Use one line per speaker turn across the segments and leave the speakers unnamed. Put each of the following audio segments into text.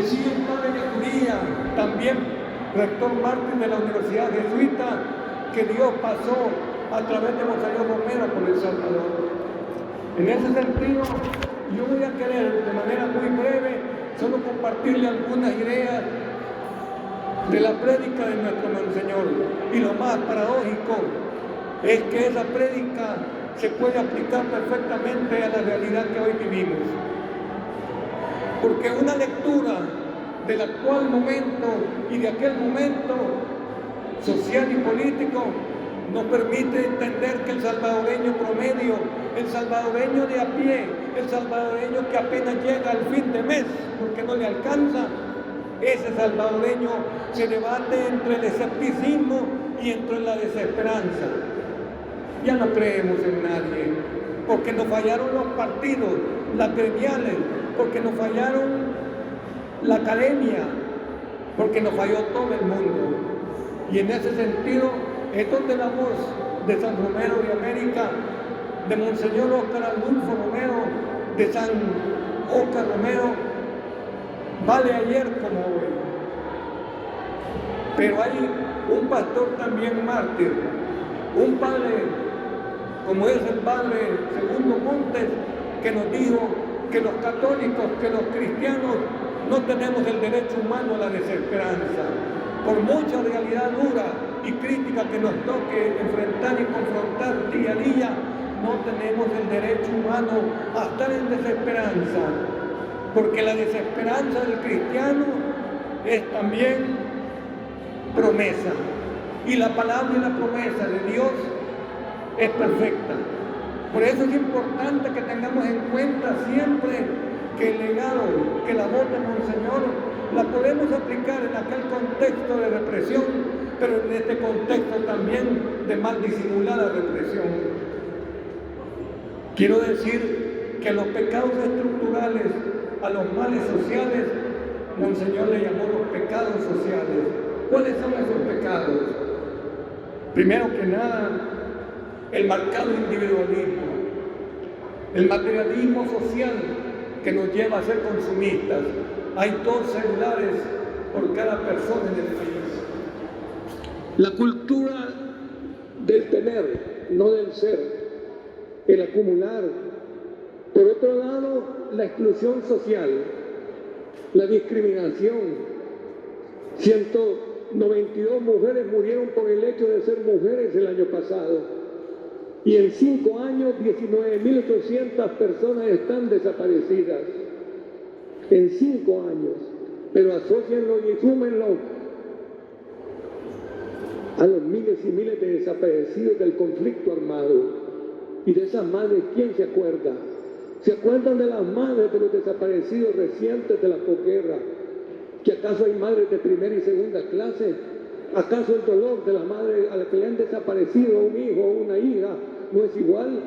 Decía el padre Yacuría, también rector mártir de la Universidad Jesuita, que Dios pasó a través de Monseñor Romero por El Salvador. En ese sentido, yo voy a querer de manera muy breve solo compartirle algunas ideas de la prédica de nuestro Monseñor. Y lo más paradójico es que esa prédica se puede aplicar perfectamente a la realidad que hoy vivimos. Porque una lectura del actual momento y de aquel momento social y político nos permite entender que el salvadoreño promedio, el salvadoreño de a pie, el salvadoreño que apenas llega al fin de mes porque no le alcanza, ese salvadoreño se debate entre el escepticismo y entre la desesperanza. Ya no creemos en nadie, porque nos fallaron los partidos, las gremiales, porque nos fallaron la academia, porque nos falló todo el mundo. Y en ese sentido es donde la voz de San Romero de América, de Monseñor Óscar Arnulfo Romero, de San Óscar Romero, vale ayer como hoy. Pero hay un pastor también mártir, un padre como es el padre Segundo Montes, que nos dijo que los católicos, que los cristianos no tenemos el derecho humano a la desesperanza. Por mucha realidad dura y crítica que nos toque enfrentar y confrontar día a día, no tenemos el derecho humano a estar en desesperanza, porque la desesperanza del cristiano es también promesa, y la palabra y la promesa de Dios es perfecta. Por eso es importante que tengamos en cuenta siempre que el legado, que la voz de Monseñor la podemos aplicar en aquel contexto de represión, pero en este contexto también de mal disimulada represión. Quiero decir que a los pecados estructurales, a los males sociales, Monseñor le llamó los pecados sociales. ¿Cuáles son esos pecados? Primero que nada, el marcado individualismo, el materialismo social que nos lleva a ser consumistas. Hay 2 celulares por cada persona en el país. La cultura del tener, no del ser, el acumular. Por otro lado, la exclusión social, la discriminación. 192 mujeres murieron por el hecho de ser mujeres el año pasado. Y en 5 años, 19.800 personas están desaparecidas. En 5 años. Pero asócienlo y súmenlo a los miles y miles de desaparecidos del conflicto armado. Y de esas madres, ¿quién se acuerda? ¿Se acuerdan de las madres de los desaparecidos recientes de la posguerra? ¿Que acaso hay madres de primera y segunda clase? ¿Acaso el dolor de la madre a la que le han desaparecido un hijo o una hija no es igual?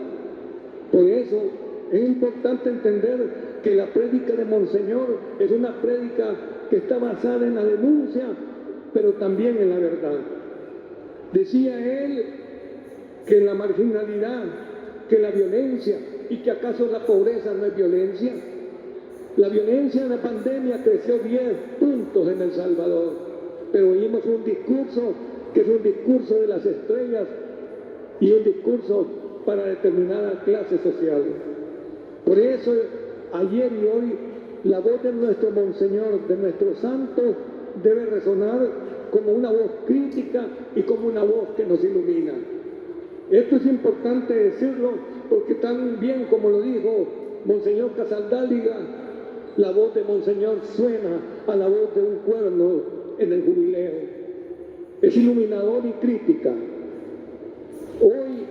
Por eso es importante entender que la prédica de Monseñor es una prédica que está basada en la denuncia, pero también en la verdad. Decía él que la marginalidad, que la violencia, y que acaso la pobreza no es violencia. La violencia en la pandemia creció 10 puntos en El Salvador, pero oímos un discurso que es un discurso de las estrellas y un discurso para determinada clase social. Por eso, ayer y hoy, la voz de nuestro Monseñor, de nuestro santo, debe resonar como una voz crítica y como una voz que nos ilumina. Esto es importante decirlo porque tan bien como lo dijo Monseñor Casaldáliga, la voz de Monseñor suena a la voz de un cuerno en el jubileo. Es iluminador y crítica. Hoy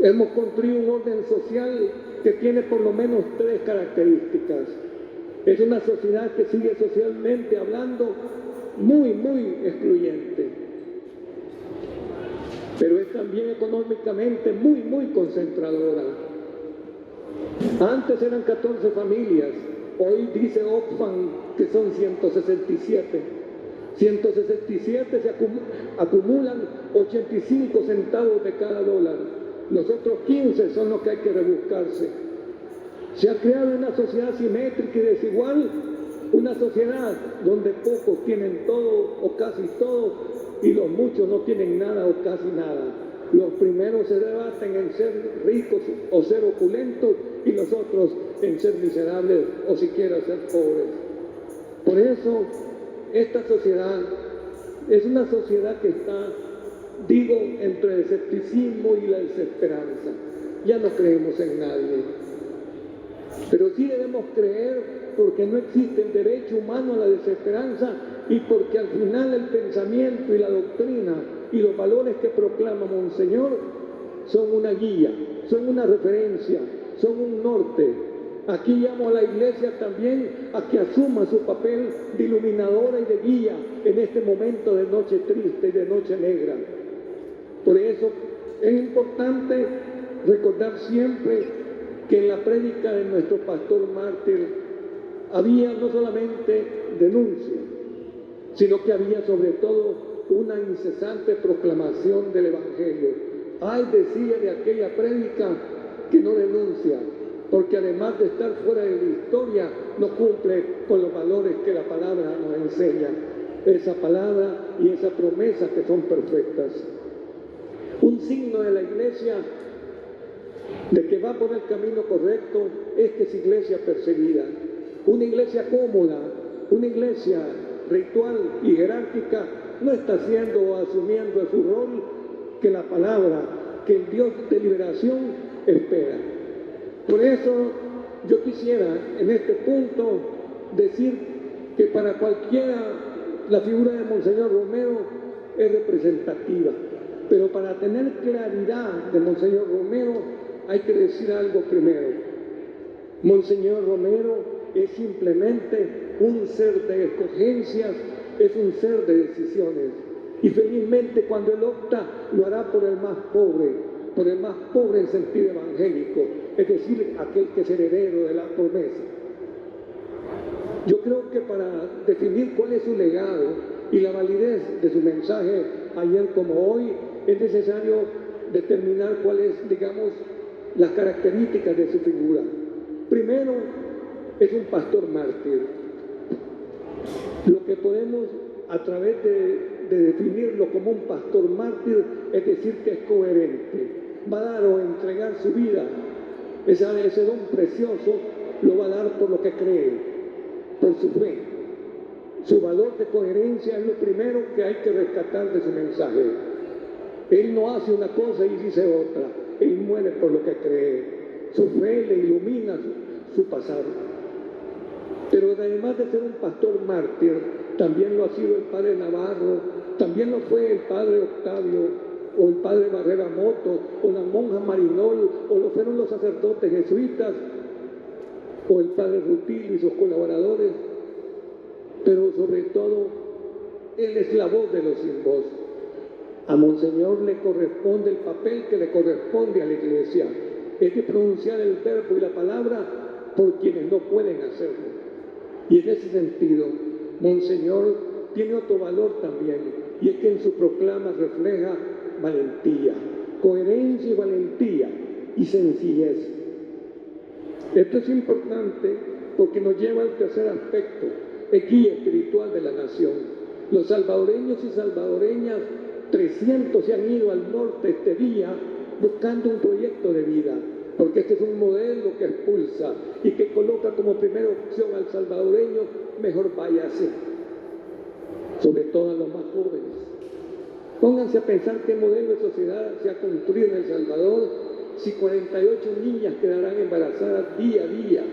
hemos construido un orden social que tiene por lo menos 3 características. Es una sociedad que sigue socialmente hablando muy excluyente. Pero es también económicamente muy concentradora. Antes eran 14 familias, hoy dice Oxfam que son 167. 167 se acumulan 85 centavos de cada dólar. Los otros 15 son los que hay que rebuscarse. Se ha creado una sociedad simétrica y desigual Una sociedad donde pocos tienen todo o casi todo y los muchos no tienen nada o casi nada. Los primeros se debaten en ser ricos o ser opulentos y los otros en ser miserables o siquiera ser pobres. Por eso, esta sociedad es una sociedad que está, digo, entre el escepticismo y la desesperanza. Ya no creemos en nadie. Pero sí debemos creer porque no existe el derecho humano a la desesperanza y porque al final el pensamiento y la doctrina y los valores que proclama Monseñor son una guía, son una referencia, son un norte. Aquí llamo a la Iglesia también a que asuma su papel de iluminadora y de guía en este momento de noche triste y de noche negra. Por eso es importante recordar siempre que en la prédica de nuestro pastor mártir había no solamente denuncia, sino que había sobre todo una incesante proclamación del Evangelio. Ay, decía de aquella prédica que no denuncia, porque además de estar fuera de la historia, no cumple con los valores que la palabra nos enseña. Esa palabra y esa promesa que son perfectas. Un signo de la Iglesia de que va por el camino correcto es que es iglesia perseguida. Una iglesia cómoda, una iglesia ritual y jerárquica no está haciendo o asumiendo su rol que la palabra, que el Dios de liberación espera. Por eso yo quisiera en este punto decir que para cualquiera la figura de Monseñor Romero es representativa, pero para tener claridad de Monseñor Romero hay que decir algo primero. Monseñor Romero es simplemente un ser de escogencias, es un ser de decisiones. Y felizmente cuando él opta, lo hará por el más pobre en sentido evangélico, es decir, aquel que es heredero de la promesa. Yo creo que para definir cuál es su legado y la validez de su mensaje ayer como hoy, es necesario determinar cuáles, digamos, las características de su figura. Primero, es un pastor mártir. Lo que podemos, a través de definirlo como un pastor mártir, es decir que es coherente. Va a dar o entregar su vida, ese don precioso, lo va a dar por lo que cree, por su fe. Su valor de coherencia es lo primero que hay que rescatar de su mensaje. Él no hace una cosa y dice otra. Él muere por lo que cree. Su fe le ilumina su pasado. Pero además de ser un pastor mártir, también lo ha sido el padre Navarro, también lo fue el padre Octavio, o el padre Barrera Moto, o la monja Marinol, o lo fueron los sacerdotes jesuitas, o el padre Rutilio y sus colaboradores. Pero sobre todo, él es la voz de los sin voz. A Monseñor le corresponde el papel que le corresponde a la Iglesia, es de pronunciar el verbo y la palabra por quienes no pueden hacerlo. Y en ese sentido, Monseñor tiene otro valor también, y es que en su proclama refleja valentía, coherencia y valentía y sencillez. Esto es importante porque nos lleva al tercer aspecto, el guía espiritual de la nación. Los salvadoreños y salvadoreñas, 300 se han ido al norte este día buscando un proyecto de vida, porque este es un modelo que expulsa y que coloca como primera opción al salvadoreño, mejor váyase, sobre todo a los más jóvenes. Pónganse a pensar qué modelo de sociedad se ha construido en El Salvador si 48 niñas quedarán embarazadas día a día,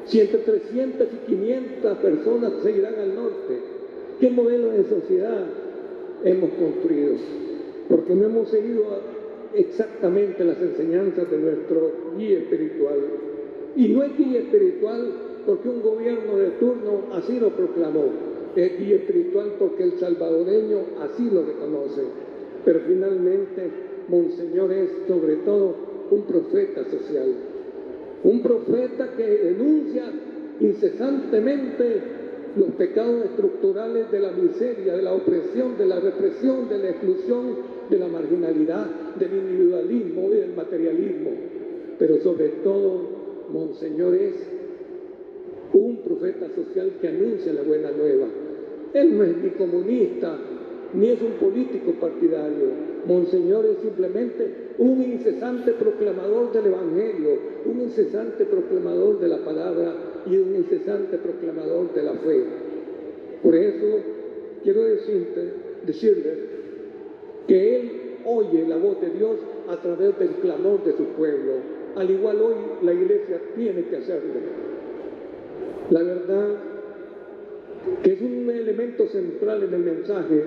si entre 300 y 500 personas seguirán al norte. ¿Qué modelo de sociedad hemos construido? Porque no hemos seguido exactamente las enseñanzas de nuestro guía espiritual. Y no es guía espiritual porque un gobierno de turno así lo proclamó, es guía espiritual porque el salvadoreño así lo reconoce. Pero finalmente, Monseñor es sobre todo un profeta social, un profeta que denuncia incesantemente los pecados estructurales de la miseria, de la opresión, de la represión, de la exclusión, de la marginalidad, del individualismo y del materialismo. Pero sobre todo, Monseñor es un profeta social que anuncia la buena nueva. Él no es ni comunista, ni es un político partidario. Monseñor es simplemente un incesante proclamador del Evangelio, un incesante proclamador de la palabra y un incesante proclamador de la fe. Por eso quiero decirles que Él oye la voz de Dios a través del clamor de su pueblo. Al igual hoy la iglesia tiene que hacerlo. La verdad que es un elemento central en el mensaje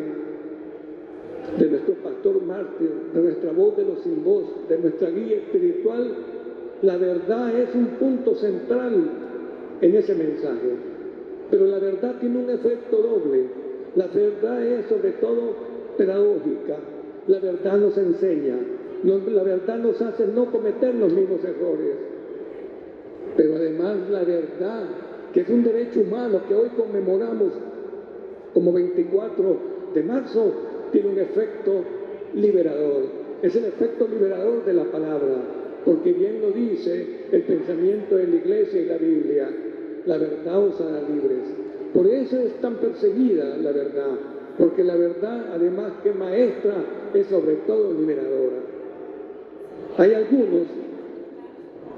de nuestro pastor mártir, de nuestra voz de los sin voz, de nuestra guía espiritual. La verdad es un punto central en ese mensaje, pero la verdad tiene un efecto doble. La verdad es sobre todo pedagógica, la verdad nos enseña, la verdad nos hace no cometer los mismos errores, pero además la verdad, que es un derecho humano que hoy conmemoramos como 24 de marzo, tiene un efecto liberador. Es el efecto liberador de la palabra, porque bien lo dice el pensamiento de la Iglesia y la Biblia: la verdad os hará libres. Por eso es tan perseguida la verdad, porque la verdad, además que maestra, es sobre todo liberadora. Hay algunos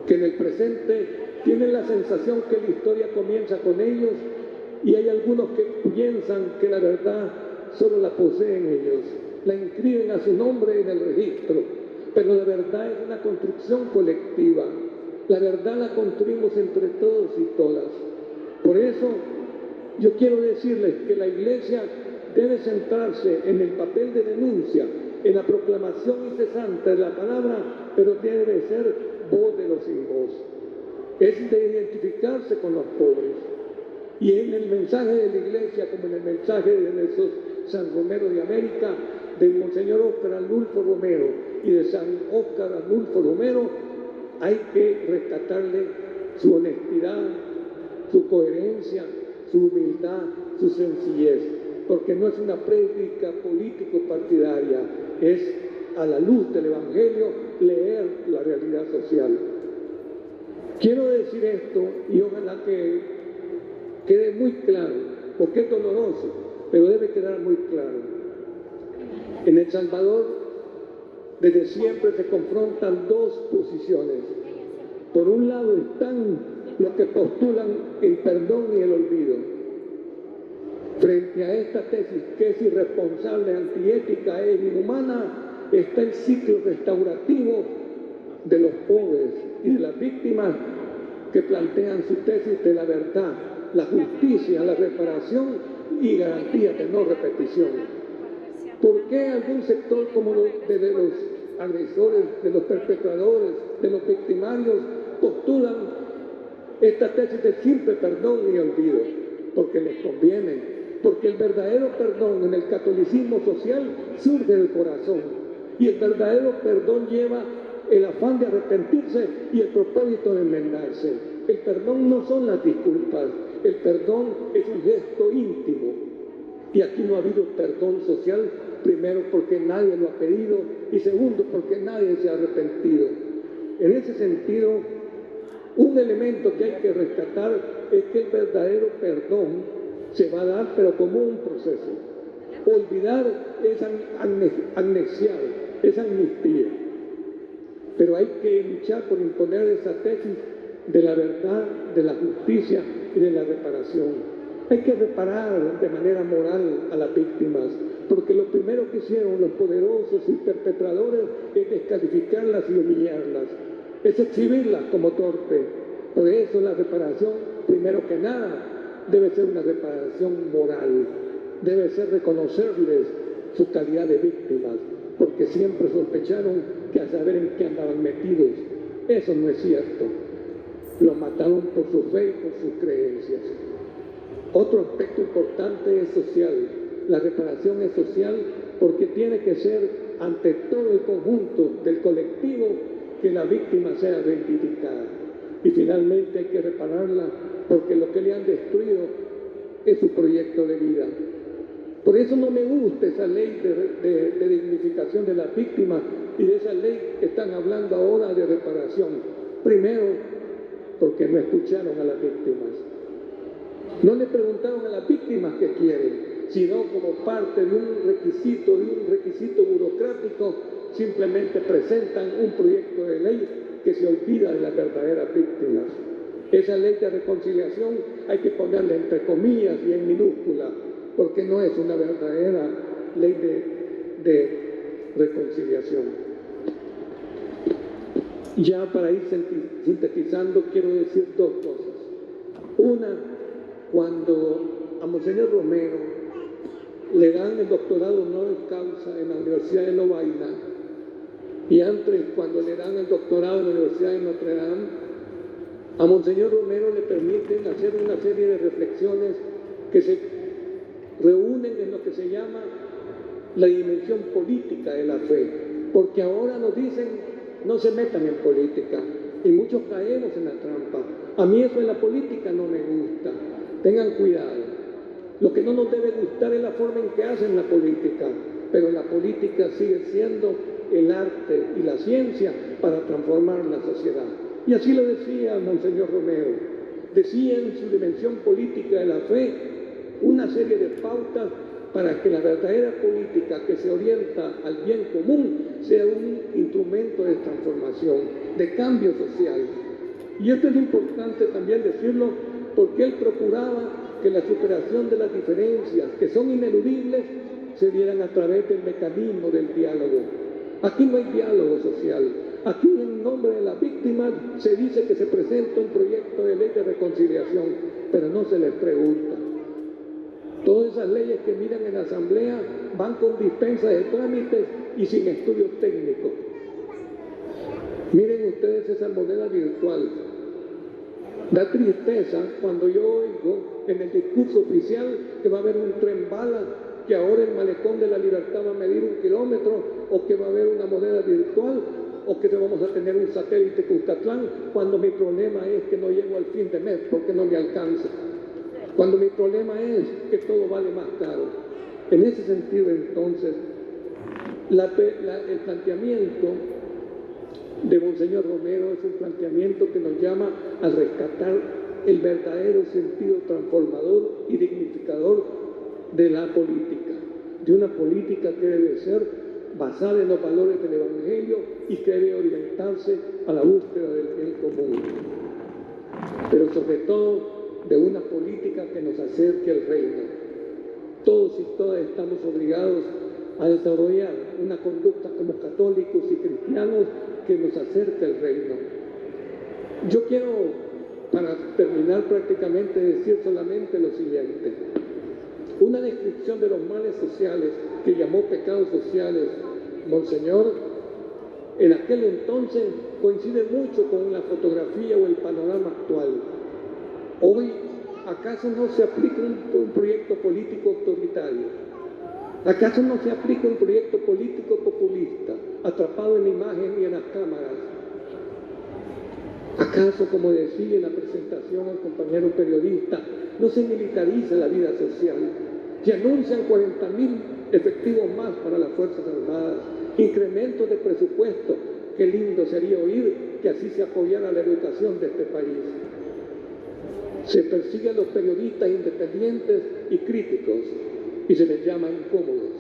que en el presente tienen la sensación que la historia comienza con ellos, y hay algunos que piensan que la verdad solo la poseen ellos, la inscriben a su nombre en el registro, pero la verdad es una construcción colectiva. La verdad la construimos entre todos y todas. Por eso yo quiero decirles que la Iglesia debe centrarse en el papel de denuncia, en la proclamación incesante de la palabra, pero debe ser voz de los sin voz. Es de identificarse con los pobres. Y en el mensaje de la Iglesia, como en el mensaje de San Romero de América, del Monseñor Óscar Arnulfo Romero y de San Óscar Arnulfo Romero, hay que rescatarle su honestidad, su coherencia, su humildad, su sencillez, porque no es una prédica político-partidaria, es a la luz del Evangelio leer la realidad social. Quiero decir esto y ojalá que quede muy claro, porque es doloroso, pero debe quedar muy claro. En El Salvador, desde siempre se confrontan dos posiciones. Por un lado están los que postulan el perdón y el olvido. Frente a esta tesis, que es irresponsable, antiética e inhumana, está el ciclo restaurativo de los pobres y de las víctimas, que plantean su tesis de la verdad, la justicia, la reparación y garantía de no repetición. ¿Por qué algún sector como de los agresores, de los perpetradores, de los victimarios postulan esta tesis de simple perdón y olvido? Porque les conviene, porque el verdadero perdón en el catolicismo social surge del corazón, y el verdadero perdón lleva el afán de arrepentirse y el propósito de enmendarse. El perdón no son las disculpas, el perdón es un gesto íntimo. Y aquí no ha habido perdón social, primero porque nadie lo ha pedido y segundo porque nadie se ha arrepentido. En ese sentido, un elemento que hay que rescatar es que el verdadero perdón se va a dar, pero como un proceso. Olvidar es amnesiar, es amnistía. Pero hay que luchar por imponer esa tesis de la verdad, de la justicia y de la reparación. Hay que reparar de manera moral a las víctimas, porque lo primero que hicieron los poderosos y perpetradores es descalificarlas y humillarlas, es exhibirlas como torpe. Por eso la reparación, primero que nada, debe ser una reparación moral, debe ser reconocerles su calidad de víctimas, porque siempre sospecharon que a saber en qué andaban metidos. Eso no es cierto. Los mataron por su fe y por sus creencias. Otro aspecto importante es social. La reparación es social porque tiene que ser ante todo el conjunto del colectivo que la víctima sea reivindicada. Y finalmente hay que repararla porque lo que le han destruido es su proyecto de vida. Por eso no me gusta esa ley de dignificación de las víctimas y de esa ley que están hablando ahora de reparación. Primero, porque no escucharon a las víctimas. No le preguntaron a las víctimas qué quieren, sino como parte de un requisito burocrático, simplemente presentan un proyecto de ley que se olvida de las verdaderas víctimas. Esa ley de reconciliación hay que ponerla entre comillas y en minúscula, porque no es una verdadera ley de reconciliación. Ya para ir sintetizando, quiero decir dos cosas. Una, cuando a Monseñor Romero le dan el doctorado honoris causa en la Universidad de Lovaina, y antes, cuando le dan el doctorado en la Universidad de Notre Dame, a Monseñor Romero le permiten hacer una serie de reflexiones que se reúnen en lo que se llama la dimensión política de la fe, porque ahora nos dicen no se metan en política y muchos caemos en la trampa. A mí eso de la política no me gusta, tengan cuidado. Lo que no nos debe gustar es la forma en que hacen la política, pero la política sigue siendo el arte y la ciencia para transformar la sociedad. Y así lo decía Monseñor Romero, decía en su dimensión política de la fe una serie de pautas para que la verdadera política que se orienta al bien común sea un instrumento de transformación, de cambio social. Y esto es importante también decirlo porque él procuraba que la superación de las diferencias, que son ineludibles, se dieran a través del mecanismo del diálogo. Aquí no hay diálogo social. Aquí en nombre de las víctimas se dice que se presenta un proyecto de ley de reconciliación, pero no se les pregunta. Todas esas leyes que miran en la asamblea van con dispensa de trámites y sin estudios técnicos. Miren ustedes esa moneda virtual. Da tristeza cuando yo oigo en el discurso oficial que va a haber un tren bala, que ahora el malecón de la Libertad va a medir 1 kilómetro, o que va a haber una moneda virtual, o que vamos a tener un satélite Cuscatlán, cuando mi problema es que no llego al fin de mes porque no me alcanza. Cuando mi problema es que todo vale más caro. En ese sentido, entonces, el planteamiento de Monseñor Romero es un planteamiento que nos llama a rescatar el verdadero sentido transformador y dignificador de la política, de una política que debe ser basada en los valores del Evangelio y que debe orientarse a la búsqueda del bien común, pero sobre todo de una política que nos acerque al reino. Todos y todas estamos obligados a desarrollar una conducta como católicos y cristianos que nos acerque al reino. Yo quiero, para terminar prácticamente, decir solamente lo siguiente. Una descripción de los males sociales que llamó pecados sociales Monseñor, en aquel entonces coincide mucho con la fotografía o el panorama actual. Hoy, ¿acaso no se aplica un proyecto político autoritario? ¿Acaso no se aplica un proyecto político populista, atrapado en la imagen y en las cámaras? ¿Acaso, como decía en la presentación al compañero periodista, no se militariza la vida social? Se anuncian 40.000 efectivos más para las Fuerzas Armadas, incrementos de presupuesto. Qué lindo sería oír que así se apoyara la educación de este país. Se persigue a los periodistas independientes y críticos y se les llama incómodos.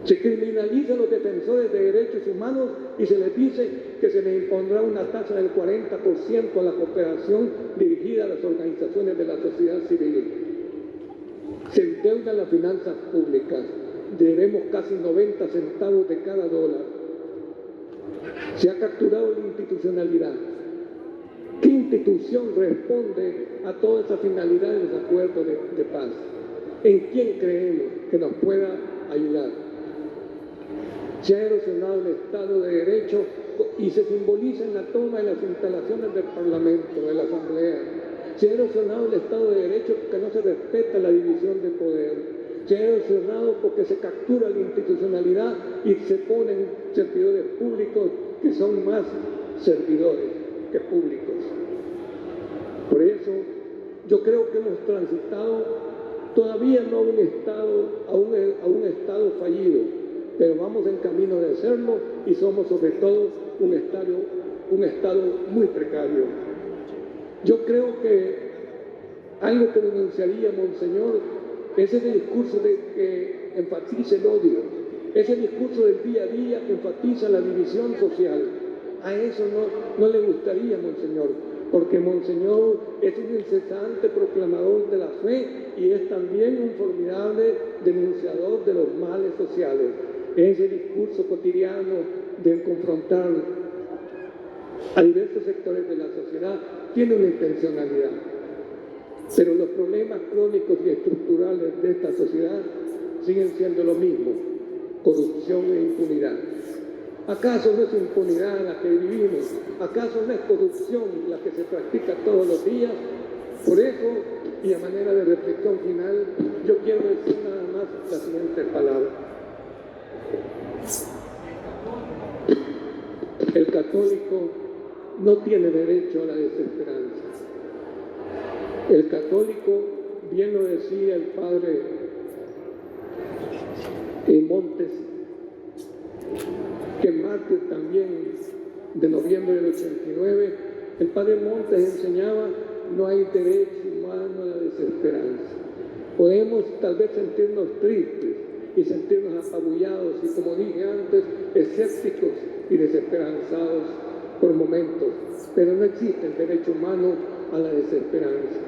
Se criminaliza a los defensores de derechos humanos y se les dice que se les impondrá una tasa del 40% a la cooperación dirigida a las organizaciones de la sociedad civil. Se endeudan las finanzas públicas, debemos casi 90 centavos de cada dólar. Se ha capturado la institucionalidad. ¿Qué institución responde a toda esa finalidad de los acuerdos de paz? ¿En quién creemos que nos pueda ayudar? Se ha erosionado el Estado de Derecho y se simboliza en la toma de las instalaciones del Parlamento, de la Asamblea. Se ha erosionado el Estado de Derecho porque no se respeta la división de poder. Se ha erosionado porque se captura la institucionalidad y se ponen servidores públicos que son más servidores que públicos. Por eso, yo creo que hemos transitado todavía no a un estado fallido, pero vamos en camino de serlo y somos sobre todo un estado muy precario. Yo creo que Algo que denunciaría, Monseñor, es ese discurso que enfatiza el odio, ese discurso del día a día que enfatiza la división social. A eso no le gustaría, Monseñor, porque Monseñor es un incesante proclamador de la fe y es también un formidable denunciador de los males sociales. Ese discurso cotidiano de confrontar a diversos sectores de la sociedad tiene una intencionalidad. Pero los problemas crónicos y estructurales de esta sociedad siguen siendo lo mismo: corrupción e impunidad. ¿Acaso no es impunidad la que vivimos? ¿Acaso no es corrupción la que se practica todos los días? Por eso, y a manera de reflexión final, yo quiero decir nada más la siguiente palabra. El católico no tiene derecho a la desesperanza. El católico, bien lo decía el padre Montes, que mártir también de noviembre del 89, el padre Montes enseñaba: no hay derecho humano a la desesperanza. Podemos tal vez sentirnos tristes y sentirnos apabullados y, como dije antes, escépticos y desesperanzados por momentos, pero no existe el derecho humano a la desesperanza.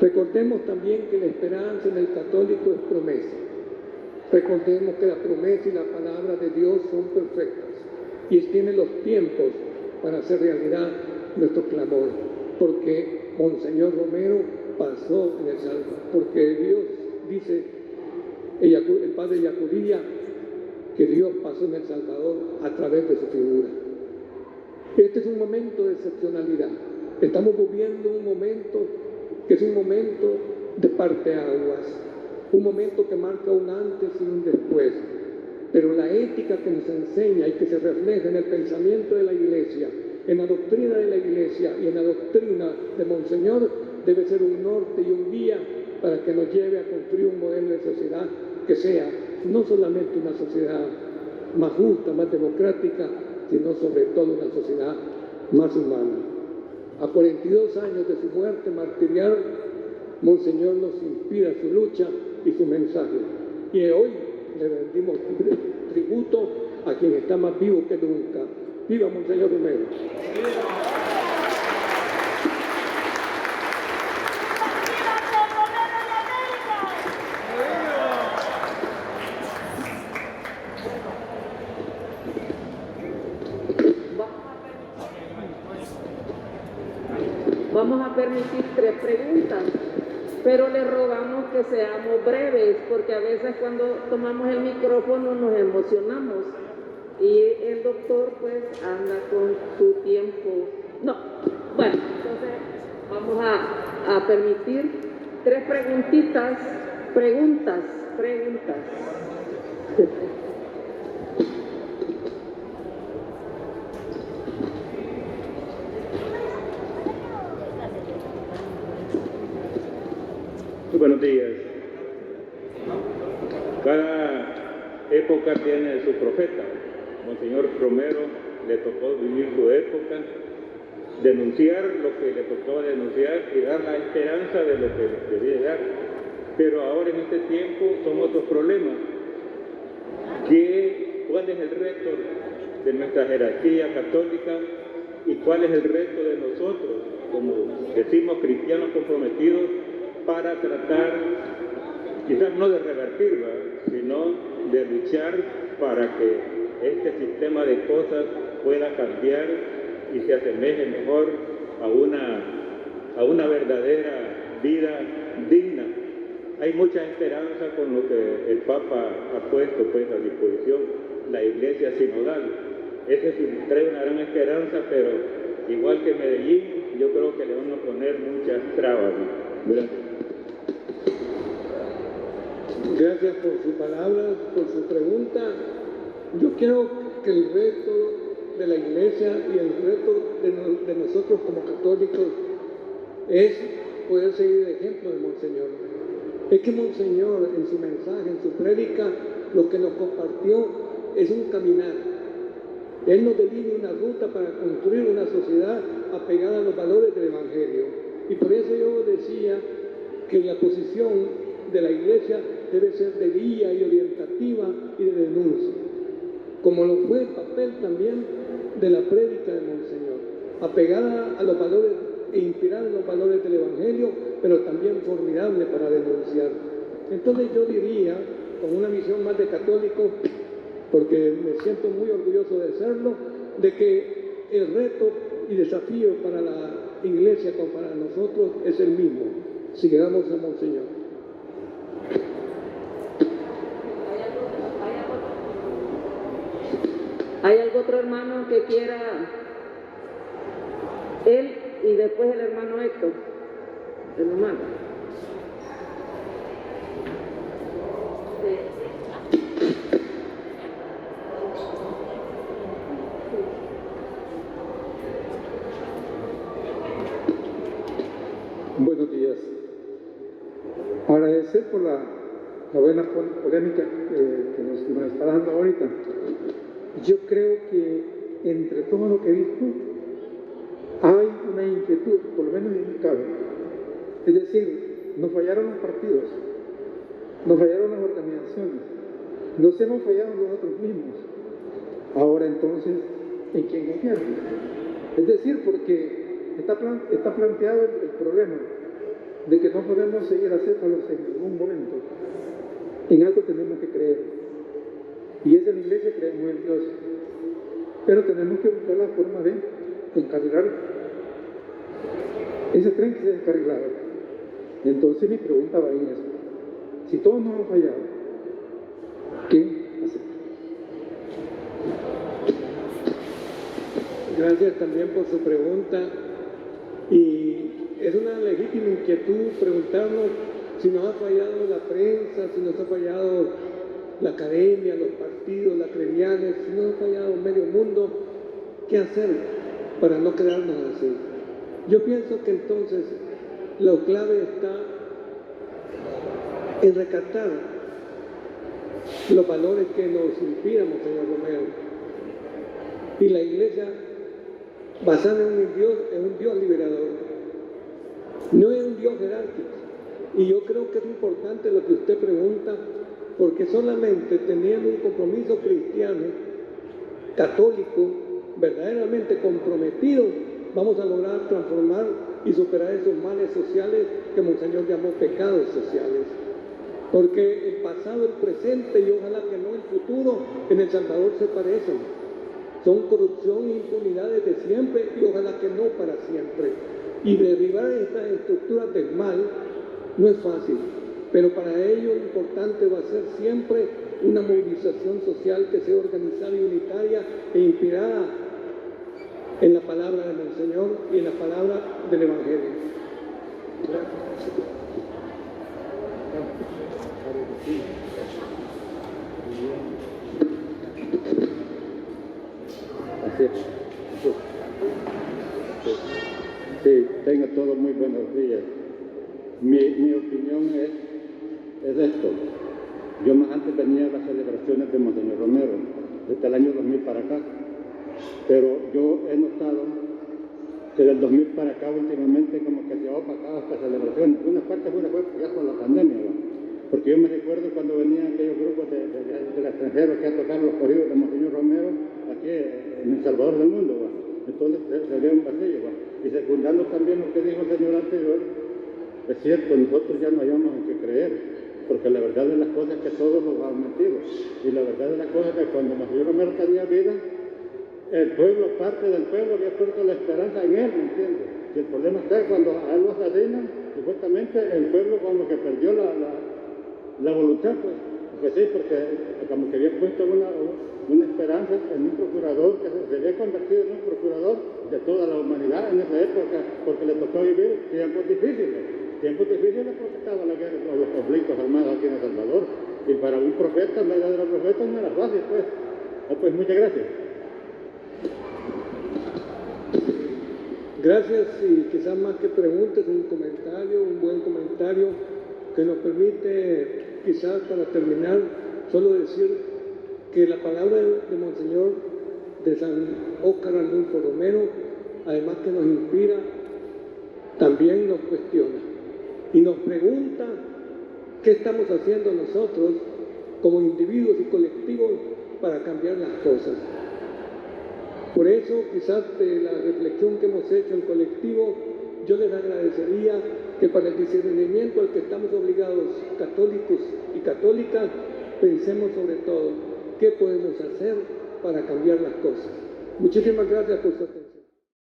Recordemos también que la esperanza en el católico es promesa. Recordemos que la promesa y la palabra de Dios son perfectas y tienen los tiempos para hacer realidad nuestro clamor, porque Monseñor Romero pasó en el Salvador, porque Dios dice, el padre Yacudía, que Dios pasó en El Salvador a través de su figura. Este es un momento de excepcionalidad. Estamos viviendo un momento que es un momento de parteaguas, un momento que marca un antes y un después. Pero la ética que nos enseña y que se refleja en el pensamiento de la Iglesia, en la doctrina de la Iglesia y en la doctrina de Monseñor, debe ser un norte y un guía para que nos lleve a construir un modelo de sociedad que sea no solamente una sociedad más justa, más democrática, sino sobre todo una sociedad más humana. A 42 años de su muerte martirial, Monseñor nos inspira su lucha y su mensaje. Y hoy le rendimos tributo a quien está más vivo que nunca. ¡Viva Monseñor Romero!
Vamos a permitir 3 preguntas, pero le rogamos que seamos breves, porque a veces cuando tomamos el micrófono nos emocionamos y el doctor pues anda con su tiempo. No, bueno, entonces vamos a permitir 3 preguntas.
Muy buenos días. Cada época tiene su profeta. Monseñor Romero le tocó vivir su época, denunciar lo que le tocó denunciar y dar la esperanza de lo que debía dar. Pero ahora en este tiempo son otros problemas. ¿Cuál es el reto de nuestra jerarquía católica y cuál es el reto de nosotros, como decimos cristianos comprometidos, para tratar, quizás no de revertirla, sino de luchar para que este sistema de cosas pueda cambiar y se asemeje mejor a una verdadera vida digna? Hay mucha esperanza con lo que el Papa ha puesto pues a disposición, la Iglesia sinodal. Eso sí trae una gran esperanza, pero igual que Medellín, yo creo que le van a poner muchas trabas. Gracias.
Gracias por sus palabras, por su pregunta. Yo creo que el reto de la Iglesia y el reto de nosotros como católicos es poder seguir el ejemplo de Monseñor. Es que Monseñor, en su mensaje, en su prédica, lo que nos compartió es un caminar. Él nos delinea una ruta para construir una sociedad apegada a los valores del Evangelio. Y por eso yo decía que la posición de la Iglesia debe ser de guía y orientativa y de denuncia, como lo fue el papel también de la prédica de Monseñor, apegada a los valores e inspirada en los valores del Evangelio, pero también formidable para denunciar. Entonces yo diría, con una visión más de católico, porque me siento muy orgulloso de serlo, de que el reto y desafío para la Iglesia como para nosotros es el mismo, si llegamos a Monseñor.
¿Hay algún otro hermano que quiera? Él y después el hermano Héctor. El hermano.
Buenos días. Agradecer por la buena polémica que nos está dando ahorita. Yo creo que entre todo lo que he visto hay una inquietud, por lo menos en mi caso. Es decir, nos fallaron los partidos, nos fallaron las organizaciones, nos hemos fallado nosotros mismos. Ahora entonces, ¿en quién confiar? Es decir, porque está planteado el problema de que no podemos seguir acéfalos en ningún momento. En algo tenemos que creer. Y es en la Iglesia, creemos en Dios. Pero tenemos que buscar la forma de encarrilar ese tren que se ha descarrilado. Entonces mi pregunta va en eso. Si todos nos han fallado, ¿qué hacer?
Gracias también por su pregunta. Y es una legítima inquietud preguntarnos si nos ha fallado la prensa, si nos ha fallado la academia, los partidos, las gremiales, si nos ha fallado medio mundo, ¿qué hacer para no quedarnos así? Yo pienso que entonces la clave está en rescatar los valores que nos inspiran, Monseñor Romero. Y la Iglesia, basada en un Dios liberador, no es un Dios jerárquico. Y yo creo que es importante lo que usted pregunta, porque solamente teniendo un compromiso cristiano, católico, verdaderamente comprometido, vamos a lograr transformar y superar esos males sociales que Monseñor llamó pecados sociales. Porque el pasado, el presente y ojalá que no el futuro en El Salvador se parecen. Son corrupción e impunidad desde siempre y ojalá que no para siempre. Y derribar estas estructuras del mal no es fácil, pero para ello lo importante va a ser siempre una movilización social que sea organizada y unitaria e inspirada en la palabra de Monseñor y en la palabra del Evangelio.
Sí, tenga todos muy buenos días. Mi opinión es esto. Yo más antes venía a las celebraciones de Monseñor Romero, desde el año 2000 para acá, pero yo he notado que del 2000 para acá últimamente como que se ha opacado estas celebraciones. Una parte fue ya con la pandemia, ¿va? Porque yo me recuerdo cuando venían aquellos grupos del extranjero que a tocar los corridos de Monseñor Romero aquí en El Salvador del mundo, ¿va? Entonces se veía un vacío, ¿va? Y secundando también lo que dijo el señor anterior, es cierto, nosotros ya no hayamos en qué creer, porque la verdad de las cosas es que todos nos han mentido. Y la verdad de las cosas es que cuando Monseñor Romero tenía vida, el pueblo, parte del pueblo había puesto la esperanza en él, ¿me entiendes? Y el problema está cuando a él lo asesinan, supuestamente el pueblo como que perdió la voluntad, pues sí, porque como que había puesto una esperanza en un procurador que se había convertido en un procurador de toda la humanidad en esa época, porque le tocó vivir tiempos difíciles porque estaba la guerra, los conflictos armados aquí en El Salvador, y para un profeta, un verdadero profeta, no era fácil, pues. Pues muchas gracias.
Gracias, y quizás más que preguntas, un comentario, un buen comentario que nos permite, quizás para terminar, solo decir que la palabra de Monseñor de San Óscar Arnulfo Romero, además que nos inspira, también nos cuestiona y nos pregunta qué estamos haciendo nosotros como individuos y colectivos para cambiar las cosas. Por eso, quizás de la reflexión que hemos hecho en colectivo, yo les agradecería que para el discernimiento al que estamos obligados, católicos y católicas, pensemos sobre todo qué podemos hacer para cambiar las cosas. Muchísimas gracias por su atención.